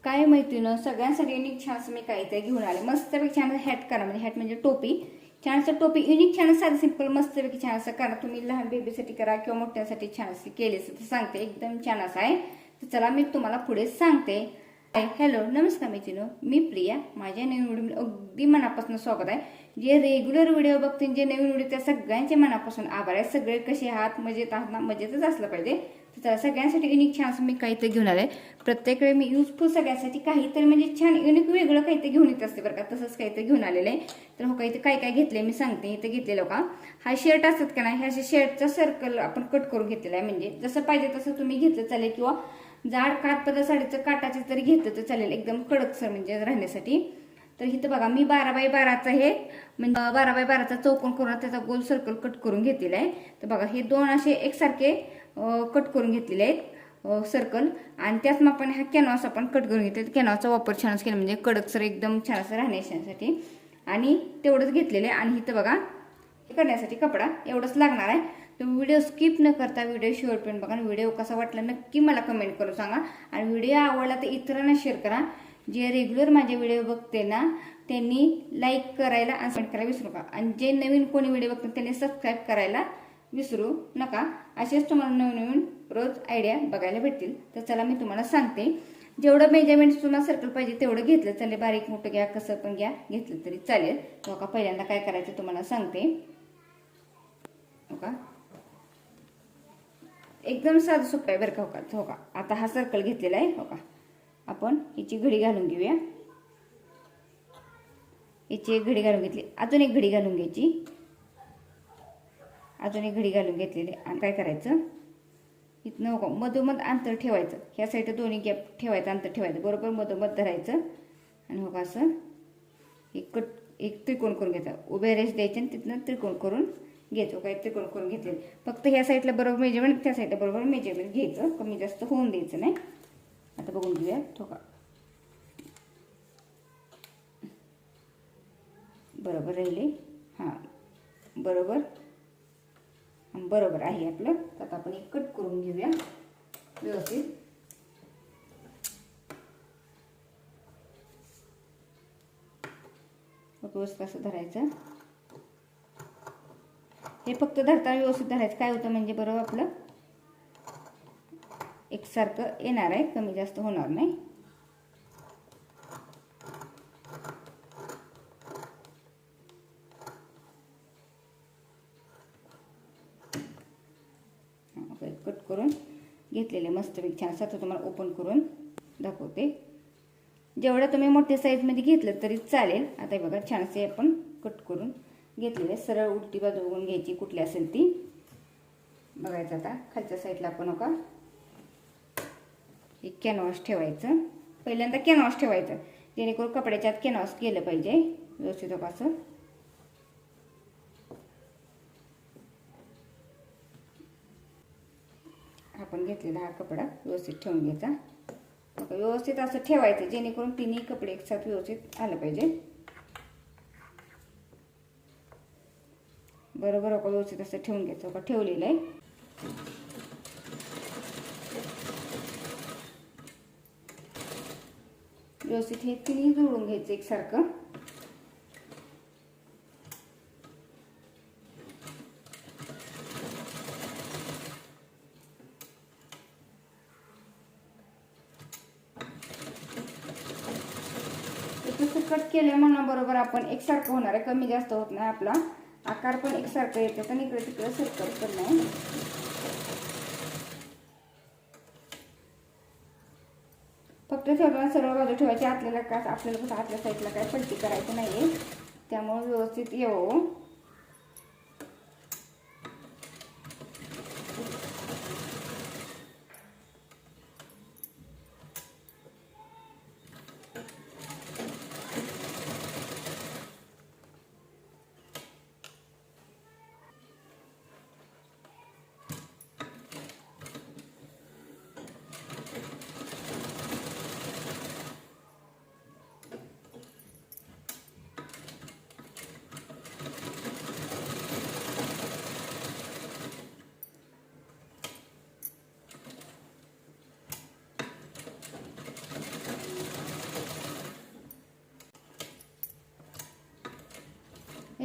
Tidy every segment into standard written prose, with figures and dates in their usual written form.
काय माहिती ना, सगळ्यांसाठी युनिक छान असं मी काहीतरी घेऊन आले. मस्तपैकी छान हॅट करा, म्हणजे हॅट म्हणजे टोपी. छान असं टोपी युनिक छान साधं सिंपल मस्तपैकी छान असं करा. तुम्ही लहान बेबीसाठी करा किंवा मोठ्यांसाठी छान असं केले तर सांगते, एकदम छान असं आहे. तर चला मी तुम्हाला पुढे सांगते. हॅलो नमस्कार मैत्रिणींनो, मी प्रिया. माझ्या नवीन व्हिडिओ अगदी मनापासून स्वागत आहे. जे रेग्युलर व्हिडिओ बघते, जे नवीन व्हिडिओ, त्या सगळ्यांचे मनापासून आभार आहे. सगळे कसे आहात, मजेत आहात ना? मजेतच असलं पाहिजे. तर सगळ्यांसाठी युनिक छान असं मी काहीतरी घेऊन आले. प्रत्येक वेळी मी युजफुल सगळ्यांसाठी काहीतरी म्हणजे छान युनिक वेगळं काहीतरी घेऊन येत असते बरं का. तसंच काहीतरी घेऊन आलेलं आहे. तर हो, काही काय काय घेतलंय मी सांगते. इथं घेतलेलं का, हा शर्ट असतात का नाही, ह्या शर्टचा सर्कल आपण कट करून घेतलेला आहे. म्हणजे जसं पाहिजे तसं तुम्ही घेतलं चालेल, किंवा जाड काठपदर साडीचं काटाचे जरी घेतलं तर चालेल, एकदम कडकसर म्हणजे राहण्यासाठी. तर इथं बघा, मी 12x12 हे म्हणजे 12x12 चौकोन करून त्याचा गोल सर्कल कट करून घेतलेला आहे. तर बघा, हे दोन असे एकसारखे कट करून घेतलेले आहेत सर्कल. आणि त्याच मापाने हा कॅनव्हास आपण कट करून घेतले. कॅनव्हासचा वापर छानच केला, म्हणजे कडकसर एकदम छान असं राहण्यासाठी. आणि तेवढंच घेतलेलं आहे. आणि इथं बघा, करण्यासाठी कपडा एवढंच लागणार आहे. तुम्ही व्हिडिओ स्किप न करता व्हिडिओ शेवटपर्यंत बघा. व्हिडिओ कसा वाटला नक्की मला कमेंट करून सांगा. आणि व्हिडिओ आवडला तर इतरांना शेअर करा. जे रेग्युलर माझे व्हिडिओ बघते ना, त्यांनी लाईक करायला आणि कमेंट करायला विसरू नका. आणि जे नवीन कोणी व्हिडिओ बघतात त्यांनी सबस्क्राईब करायला विसरू नका. असेच तुम्हाला नवीन नवीन रोज आयडिया बघायला भेटतील. तर चला मी तुम्हाला सांगते. जेवढं मेजरमेंट तुम्हाला सर्कल पाहिजे तेवढं घेतलं चालेल. बारीक मोठं घ्या, कसं पण घ्या, घेतलं तरी चालेल. हो का, पहिल्यांदा काय करायचं तुम्हाला सांगते. हो का, एकदम साधं सोपं आहे बरं का. हो का, आता हा सर्कल घेतलेला आहे. हो का, आपण याची घडी घालून घेऊया. याची एक घडी घालून घेतली, अजून एक घडी घालून घ्यायची, अजून एक घडी घालून घेतलेली. आणि काय करायचं, इथनं हो का मधोमध अंतर ठेवायचं. ह्या साईड दोन्ही गॅप ठेवायचं, अंतर ठेवायचं, बरोबर मधोमध धरायचं. आणि हो का, असं एक त्रिकोण करून घ्यायचा. उभ्या रेष द्यायचे आणि तिथनं त्रिकोण करून घ्यायचं. काय त्रिकोण करून घेतले. फक्त ह्या साईडला बरोबर मेजरमेंट, त्या साईडला बरोबर मेजरमेंट घ्यायचं. कमी जास्त होऊन द्यायचं नाही. आता बघून घेऊया. हो का, बरोबर राहिले. हां, बरोबर बरोबर आहे आपलं. आता आपण एक कट करून घेऊया व्यवस्थित. व्यवस्थित असं धरायचं. हे फक्त धरताना व्यवस्थित धरायचं. काय होतं म्हणजे बरोबर आपलं एकसारखं येणार आहे, कमी जास्त होणार नाही. कट करून घेतलेले मस्तपैकी छान. आता तुम्हाला ओपन करून दाखवते. जेवढं तुम्ही मोठ्या साईजमध्ये घेतलं तरी चालेल. आता बघा, छानसे आपण कट करून घेतलेले. सरळ उलटी बाजू बघून घ्यायची, कुठली असेल ती बघायचं. आता खालच्या साईडला आपण का एक कॅनव्हास ठेवायचं. पहिल्यांदा कॅनव्हास ठेवायचं, जेणेकरून कपड्याच्या आत कॅनव्हास गेलं पाहिजे व्यवस्थित. असं आपण घेतलेला हा कपडा व्यवस्थित ठेवून घ्यायचा. व्यवस्थित असं ठेवायचं, जेणेकरून तिन्ही कपडे एकसाथ व्यवस्थित आलं पाहिजे. बरोबर हो का, व्यवस्थित असं ठेवून घ्यायचं. का ठेवलेलं आहे. व्यवस्थित हे तिन्ही जोडून घ्यायचं एकसारखं. तसं कट केलं म्हणून बरोबर आपण एकसारखं होणार आहे, कमी जास्त होत नाही. आपला आकार पण एकसारखं येते, पण इकडे तिकडे सर्कल पण नाही. फक्त ठेवताना सर्व बाजू ठेवायची. आपल्याला कसं आतल्या साईडला काय पलटी करायचं नाहीये, त्यामुळे व्यवस्थित येऊ.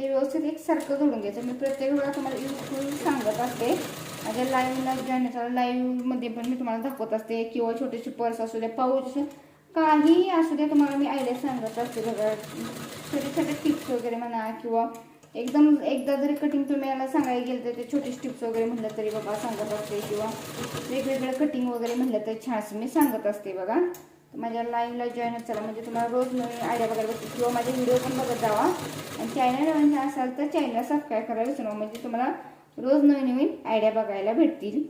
म्हणजे व्यवस्थित एकसारखं जोडून घ्यायचं. मी प्रत्येक वेळा तुम्हाला युजफुल सांगत असते. माझ्या लाईव्हला जॉईन लाईव्हमध्ये पण मी तुम्हाला दाखवत असते, किंवा छोटेसे पर्स असू द्या, पाऊच काही असू द्या, तुम्हाला मी आयडिया सांगत असते बघा. छोटे छोटे टिप्स वगैरे म्हणा, किंवा एकदम एकदा जरी कटिंग तुम्ही याला सांगायला गेलं तर ते छोटे टिप्स वगैरे म्हणलं तरी बघा सांगत असते, किंवा वेगवेगळं कटिंग वगैरे म्हणलं तर छान मी सांगत असते बघा. माझ्या लाईव्हला जॉईन चला, म्हणजे तुम्हाला रोज नवीन आयडिया बघायला भेटतील, किंवा माझे व्हिडिओ पण बघत जावा. आणि चॅनल नवीन असाल तर चॅनल सबस्क्राईब करायला विसरू नका, म्हणजे तुम्हाला रोज नवीन नवीन आयडिया बघायला भेटतील.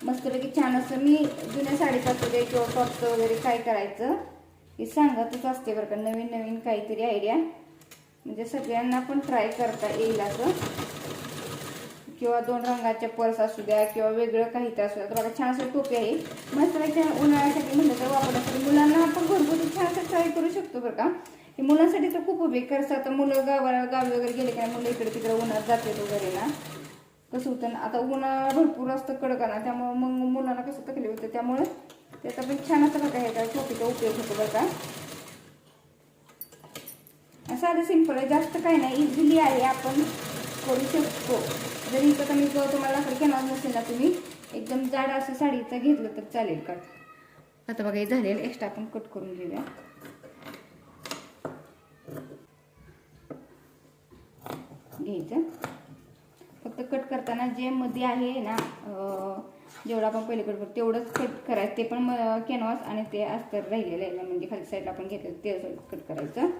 मस्तपैकी छान असं मी जुन्या साडीचं असू दे किंवा टॉपचं वगैरे काय करायचं हे सांगतच असते बरं का. नवीन नवीन काहीतरी आयडिया म्हणजे सगळ्यांना पण ट्राय करता येईल असं. किंवा 2 रंगाच्या पर्स असू द्या, किंवा वेगळं काही तर असू द्या. तर बघा छान असं टोपी आहे, मस्त उन्हाळ्यासाठी म्हणलं तर वापरण्यासाठी मुलांना आपण घरगुती छान असं ट्राय करू शकतो बरं का. हे मुलांसाठी तर खूप उपयोग करतात. आता मुलं गावी वगैरे गेले का मुलं इकडे तिकडे उन्हात जातात वगैरे ना, कसं होतं ना, आता उन्हाळा भरपूर असतं कडक ना, त्यामुळे मग मुलांना कसं तकलीफ होतं. त्यामुळे त्याचा पण छान असं बघा हे टोपीचा उपयोग होतो बरं का. साधं सिंपल आहे, जास्त काही नाही, इझिली आहे, आपण करू शकतो. जरी इथं कमी तुम्हाला घेणार नसेल ना, तुम्ही एकदम जाड असं साडीचं घेतलं तर चालेल का. आता बघा हे झालेलं एक्स्ट्रा आपण कट करून घेऊया. घ्यायचं फक्त कट करताना जे मध्ये आहे ना, जेवढं आपण पहिले कट करतो तेवढंच कट करायचं. ते पण कॅनव्हास आणि ते अस्तर राहिलेलं आहे ना, म्हणजे खाली साईडला आपण घेतलं ते कट करायचं.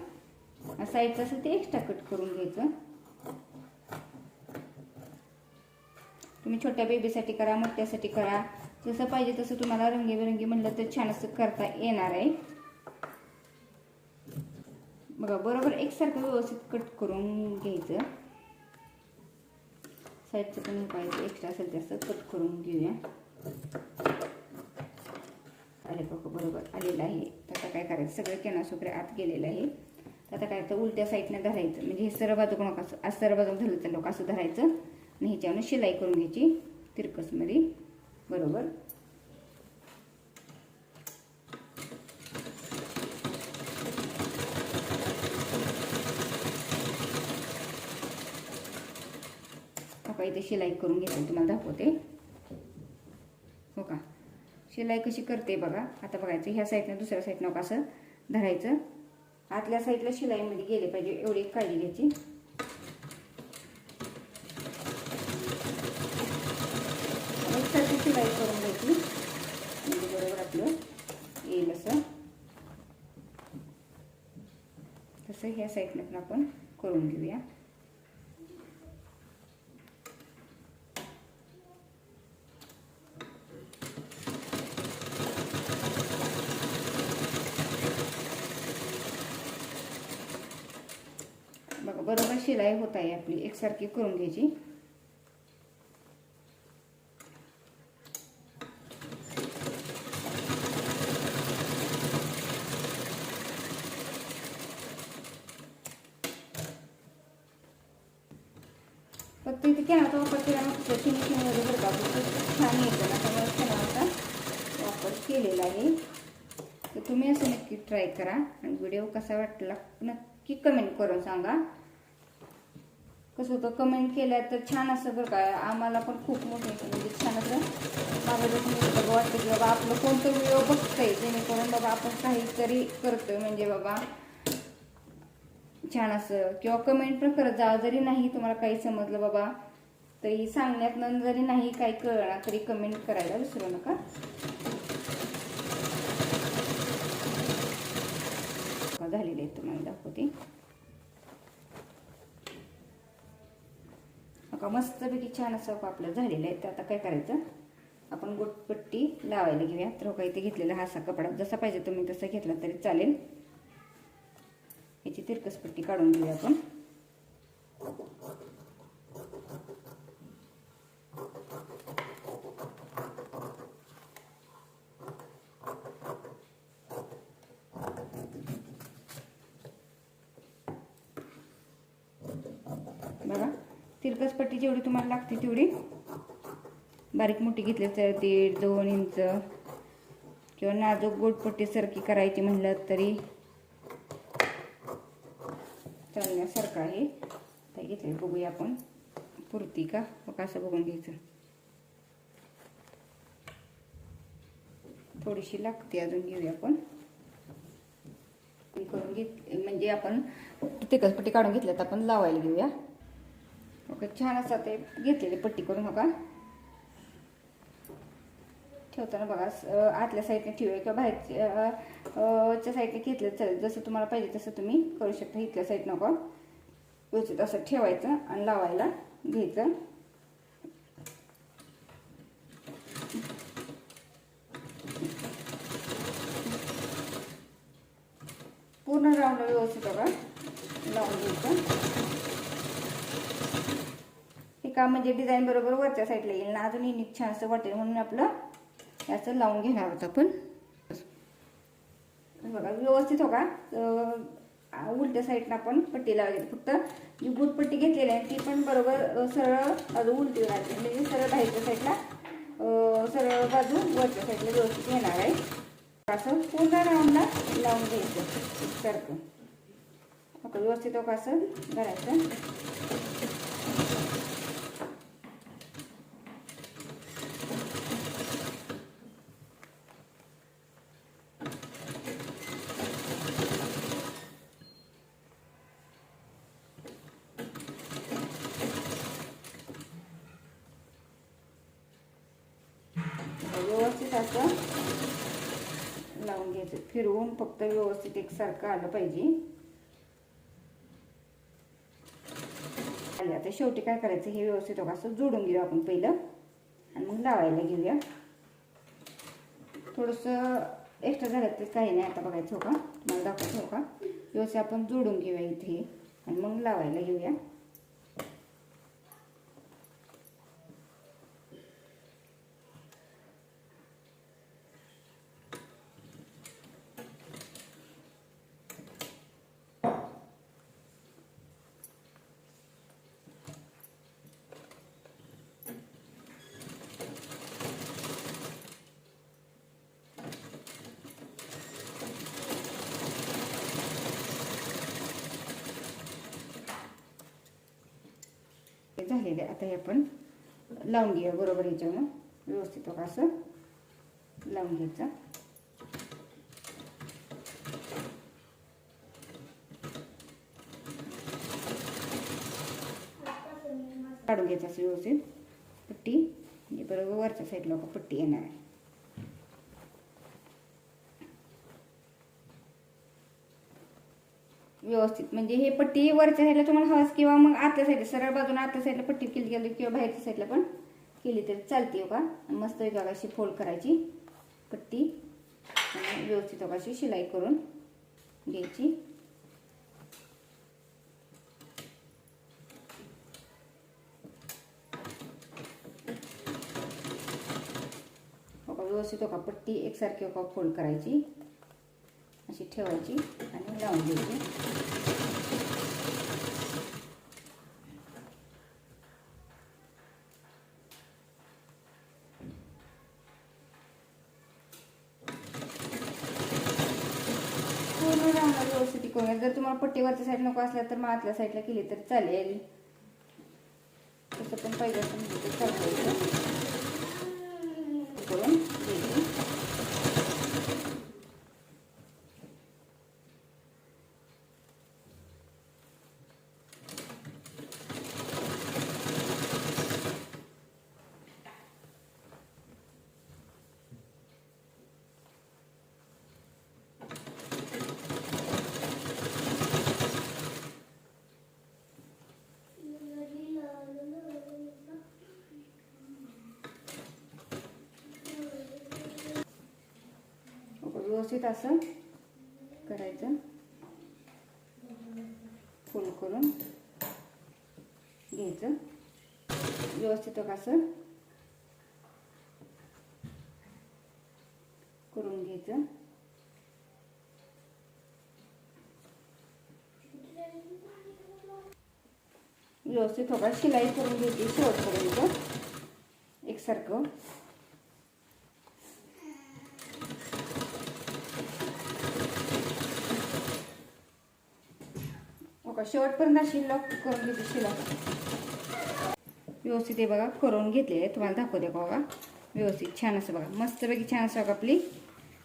साईडचं असं ते एक्स्ट्रा कट करून घ्यायचं. तुम्ही छोट्या बेबीसाठी करा, मोठ्यासाठी करा, जसं पाहिजे तसं तुम्हाला रंगीबेरंगी म्हणलं तर छान असं करता येणार आहे बघा. बरोबर एकसारखं व्यवस्थित कट करून घ्यायचं. साईडचं पण पाहिजे एक्स्ट्रा असेल जास्त कट करून घेऊया. आले बघा बरोबर आलेलं आहे. आता काय करायचं, सगळं कॅनव्हास वगैरे आत गेलेलं आहे. आता काय तर उलट्या साईडने धरायचं, म्हणजे हे सरळ बाजू नका असं सरळ बाजू धरलं तर लोक असं धरायचं आणि ह्याच्यावर शिलाई करून घ्यायची तिरकसमध्ये बरोबर. आता इथे शिलाई करून घेते, तुम्हाला दाखवते हो का. शिलाई कशी करते बघा. आता बघायचं ह्या साईडनं दुसऱ्या साईडनं नका असं धरायचं, आतल्या साईडला शिलाईमध्ये गेले पाहिजे एवढी काळजी घ्यायची. एकसारखी शिलाई करून घ्यायची म्हणजे बरोबर आपलं येईल असं. तसं ह्या साईडनं पण आपण करून घेऊया. बघा बरोबर शिलाई होत आहे आपली, एकसारखी करून घ्यायची. फक्त इथे कॅनवाचा वापर केल्यामुळे फिनिशिंग वगैरे बरं का छान येतं ना, त्यामुळे कॅनवाचा वापर केलेला आहे. तर तुम्ही असं नक्की ट्राय करा आणि व्हिडिओ कसा वाटला नक्की कमेंट करून सांगा. कसं होतं कमेंट केल्या तर छान असं बरं का, आम्हाला पण खूप मोठं म्हणजे छान असं मागं वाटतं की बाबा आपलं कोणतं व्हिडिओ बघतंय, जेणेकरून बाबा आपण काहीतरी करतोय म्हणजे बाबा छान असं. किंवा कमेंट पण करत जा, जरी नाही तुम्हाला काही समजलं बाबा तरी सांगण्यात जरी नाही काही कळणार तरी कमेंट करायला विसरू नका. झालेले आहेत तुम्हाला दाखवते बघा. मस्तपैकी छान असं आपलं झालेलं आहे. तर आता काय करायचं, आपण गोटपट्टी लावायला घेऊया. तर काही ते घेतलेला हा असा कपडा जसा पाहिजे तुम्ही तसा घेतला तरी चालेल. याची तिरकसपट्टी काढून घेऊया आपण. बघा तिरकसपट्टी जेवढी तुम्हाला लागते तेवढी बारीक मोठी घेतली तर 1.5-2 इंच किंवा नाजूक गोटपट्टी सारखी करायची म्हणलं तरी चालण्यासारखं आहे. आता घेतले बघूया आपण पुरती का मग असं बघून घ्यायचं. थोडीशी लागते अजून, घेऊया आपण करून घेत म्हणजे आपण तिखट पट्टी काढून घेतल्या तर आपण लावायला घेऊया. ओके, छान असं ते घेतलेली पट्टी करून हो का ठेवताना बघा आतल्या साईडने ठेवूया किंवा बाहेरच्या साईडने घेतलं चालेल, जसं तुम्हाला पाहिजे तसं तुम्ही करू शकता. इथल्या साईड नको व्यवस्थित असं ठेवायचं आणि लावायला घ्यायचं. पूर्ण राऊंड व्यवस्थित बघा लावून घ्यायचं. हे काम म्हणजे डिझाईन बरोबर वरच्या साईडला येईल ना, अजून युनिक छान असं वाटेल म्हणून आपलं याचं लावून घेणार आहोत आपण. बघा व्यवस्थित हो का उलट्या साईडनं आपण पट्टी लावायची. फक्त जी गुट पट्टी घेतलेली आहे ती पण बरोबर सरळ बाजू उलटी राहते, म्हणजे सरळ बाहेरच्या साईडला सरळ बाजू वरच्या साईडला व्यवस्थित येणार आहे. असं पूर्ण राऊंडला लावून घ्यायचं सारखं. ओके, व्यवस्थित हो का असं करायचं. व्यवस्थित असं लावून घ्यायचं, फिरवून फक्त व्यवस्थित एकसारखं आलं पाहिजे. आता शेवटी काय करायचं, हे व्यवस्थित असं जोडून घेऊया आपण पहिलं आणि मग लावायला घेऊया. थोडंसं एक्स्ट्रा झालं तर काही नाही, आता बघायचं हो का तुम्हाला दाखवायचं हो का. व्यवस्थित आपण जोडून घेऊया इथे आणि मग लावायला घेऊया. झालेले आता हे आपण लावून घेऊया बरोबर याच्यावर व्यवस्थित असं लावून घ्यायचं. काढून घ्यायचं असं व्यवस्थित पट्टी, म्हणजे बरोबर वरच्या साईडला पट्टी येणार आहे. व्यवस्थित म्हणजे हे पट्टी वरच्या साईडला तुम्हाला हवस किंवा मग आतल्या साईडला सरळ बाजूला आतल्या साईडला पट्टी केली गेली किंवा बाहेरच्या साईडला पण केली तरी चालते. का मस्त एक अशी फोल्ड करायची पट्टी आणि व्यवस्थित अशी शिलाई करून घ्यायची. व्यवस्थित पट्टी एकसारखी फोल्ड करायची, अशी ठेवायची आणि लावून द्यायची. पूर्ण रांगा व्यवस्थित करूया. जर तुम्हाला पट्टीवरच्या साईड नको असल्या तर मग आतल्या साईडला केली तर चालेल, तसं पण पाहिजे असं म्हणजे चालतं करून घ्यायची. व्यवस्थित असं करायचं, फोल्ड करून घ्यायचं. व्यवस्थित असं करून घ्यायचं. व्यवस्थित शिलाई करून घ्यायची शेवटपर्यंत एकसारखं. का शेवटपर्यंत अशी लॉक करून घेते शिला व्यवस्थित हे बघा करून घेतले तुम्हाला दाखवते बघा व्यवस्थित छान असं बघा मस्तपैकी छान असं बघा आपली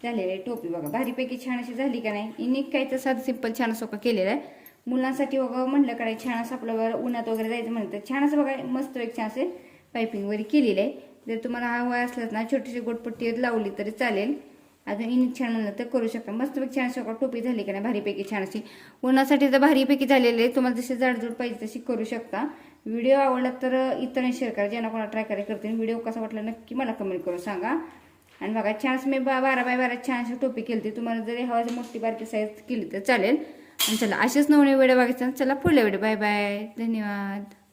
झालेली आहे टोपी बघा भारीपैकी छान अशी झाली का नाही युनिक काय तर साधं सिंपल छान असं का केलेलं आहे मुलांसाठी बघा म्हटलं का नाही छान असं आपलं उन्हात वगैरे जायचं म्हणतं छान असं बघा मस्तपैकी छान असे पायपिंग वगैरे केलेलं आहे जर तुम्हाला हवा असलाच ना छोटीशी गोटपट्टी लावली तरी चालेल अजून युनिक छान म्हणलं तर करू शकता मस्तपैकी छान अशी टोपी झाली का नाही भारीपैकी छान अशी उन्हासाठी तर भारीपैकी झालेली आहे तुम्हाला जशी जाडजूड पाहिजे तशी करू शकता व्हिडिओ आवडला तर इतरांनी शेअर करा ज्यांना कोणा ट्राय करायला करते व्हिडिओ कसा वाटला नक्की मला कमेंट करून सांगा आणि बघा छान मी 12 बाय 12 छान अशी टोपी केली तुम्हाला जरी हवाची मोठी बारकी साईज केली तर चालेल आणि चला असेच नवीन व्हिडिओ बघायचा चला पुढल्या व्हिडिओ बाय बाय धन्यवाद